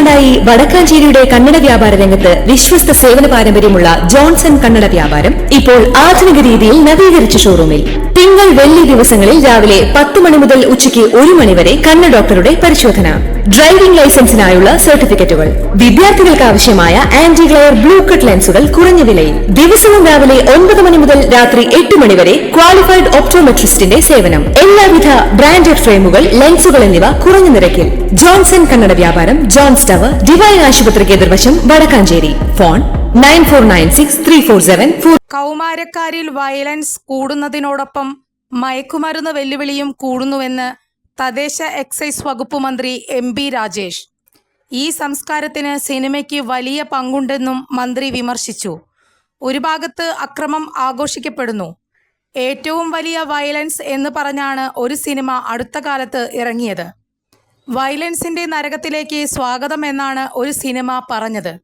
പതിറ്റാണ്ടായി വടക്കാഞ്ചേരിയുടെ കന്നഡ വ്യാപാര രംഗത്ത് വിശ്വസ്ത സേവന പാരമ്പര്യമുള്ള ജോൺസൺ കന്നഡ വ്യാപാരം ഇപ്പോൾ ആധുനിക രീതിയിൽ നവീകരിച്ച ഷോറൂമിൽ തിങ്കൾ വെള്ളി ദിവസങ്ങളിൽ രാവിലെ 10 മണി മുതൽ ഉച്ചയ്ക്ക് 1 മണി വരെ കണ്ണ് ഡോക്ടറുടെ പരിശോധന, ഡ്രൈവിംഗ് ലൈസൻസിനായുള്ള സർട്ടിഫിക്കറ്റുകൾ, വിദ്യാർത്ഥികൾക്ക് ആവശ്യമായ ആന്റി ഗ്ലെയർ ബ്ലൂ കട്ട് ലെൻസുകൾ കുറഞ്ഞ വിലയിൽ, ദിവസവും രാവിലെ 9 മണി മുതൽ രാത്രി 8 മണി വരെ ക്വാളിഫൈഡ് ഒപ്റ്റോമെട്രിസ്റ്റിന്റെ സേവനം, എല്ലാവിധ ബ്രാൻഡഡ് ഫ്രെയിമുകൾ, ലെൻസുകൾ എന്നിവ കുറഞ്ഞ നിരക്കിൽ. ജോൺസൺ കന്നഡ വ്യാപാരം, ജോൺസ് ടവർ, ഡിവൈൻ ആശുപത്രിക്ക് എതിർവശം, വടക്കാഞ്ചേരി. ഫോൺ 94963474. കൗമാരക്കാരിൽ വയലൻസ് കൂടുന്നതിനോടൊപ്പം മയക്കുമരുന്ന് വെല്ലുവിളിയും കൂടുന്നുവെന്ന് തദ്ദേശ എക്സൈസ് വകുപ്പ് മന്ത്രി MP രാജേഷ്. ഈ സംസ്കാരത്തിന് സിനിമയ്ക്ക് വലിയ പങ്കുണ്ടെന്നും മന്ത്രി വിമർശിച്ചു. ഒരു ഭാഗത്ത് അക്രമം ആഘോഷിക്കപ്പെടുന്നു. ഏറ്റവും വലിയ വയലൻസ് എന്ന് പറഞ്ഞാണ് ഒരു സിനിമ അടുത്ത കാലത്ത് ഇറങ്ങിയത്. വയലൻസിന്റെ നരകത്തിലേക്ക് സ്വാഗതം എന്നാണ് ഒരു സിനിമ പറഞ്ഞത്.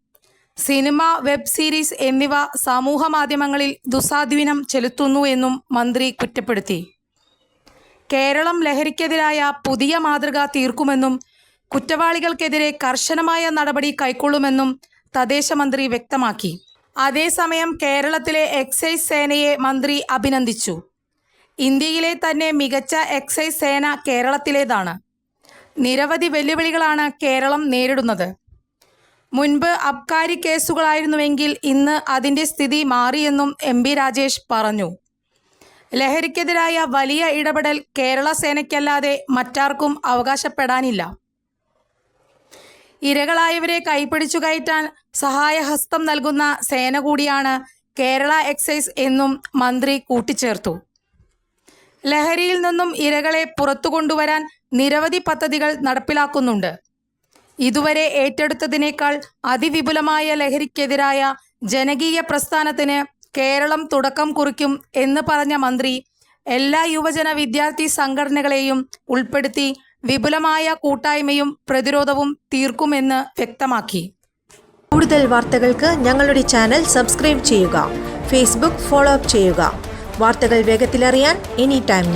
സിനിമ, വെബ് സീരീസ് എന്നിവ സമൂഹ മാധ്യമങ്ങളിൽ ദുസ്വാധീനം ചെലുത്തുന്നു എന്നും മന്ത്രി കുറ്റപ്പെടുത്തി. കേരളം ലഹരിക്കെതിരായ പുതിയ മാതൃക തീർക്കുമെന്നും കുറ്റവാളികൾക്കെതിരെ കർശനമായ നടപടി കൈക്കൊള്ളുമെന്നും തദ്ദേശ മന്ത്രി വ്യക്തമാക്കി. അതേസമയം കേരളത്തിലെ എക്സൈസ് സേനയെ മന്ത്രി അഭിനന്ദിച്ചു. ഇന്ത്യയിലെ തന്നെ മികച്ച എക്സൈസ് സേന കേരളത്തിലേതാണ്. നിരവധി വെല്ലുവിളികളാണ് കേരളം നേരിടുന്നത്. മുൻപ് അബ്കാരി കേസുകളായിരുന്നുവെങ്കിൽ ഇന്ന് അതിൻ്റെ സ്ഥിതി മാറിയെന്നും MP രാജേഷ് പറഞ്ഞു. ലഹരിക്കെതിരായ വലിയ ഇടപെടൽ കേരള സേനയ്ക്കല്ലാതെ മറ്റാർക്കും അവകാശപ്പെടാനില്ല. ഇരകളായവരെ കൈപിടിച്ചു കയറ്റാൻ സഹായഹസ്തം നൽകുന്ന സേന കൂടിയാണ് കേരള എക്സൈസ് എന്നും മന്ത്രി കൂട്ടിച്ചേർത്തു. ലഹരിയിൽ നിന്നും ഇരകളെ പുറത്തു കൊണ്ടുവരാൻ നിരവധി പദ്ധതികൾ നടപ്പിലാക്കുന്നുണ്ട്. ഇതുവരെ ഏറ്റെടുത്തതിനേക്കാൾ അതിവിപുലമായ ലഹരിക്കെതിരായ ജനകീയ പ്രസ്ഥാനത്തിന് കേരളം തുടക്കം കുറിക്കും എന്ന് പറഞ്ഞ മന്ത്രി എല്ലാ യുവജന വിദ്യാർത്ഥി സംഘടനകളെയും ഉൾപ്പെടുത്തി വിപുലമായ കൂട്ടായ്മയും പ്രതിരോധവും തീർക്കുമെന്ന് വ്യക്തമാക്കി. കൂടുതൽ വാർത്തകൾക്ക് ഞങ്ങളുടെ ചാനൽ സബ്സ്ക്രൈബ് ചെയ്യുക. ഫേസ്ബുക്ക് ഫോളോ അപ്പ് ചെയ്യുക. വാർത്തകൾ വേഗത്തിലറിയാൻ Anytime News.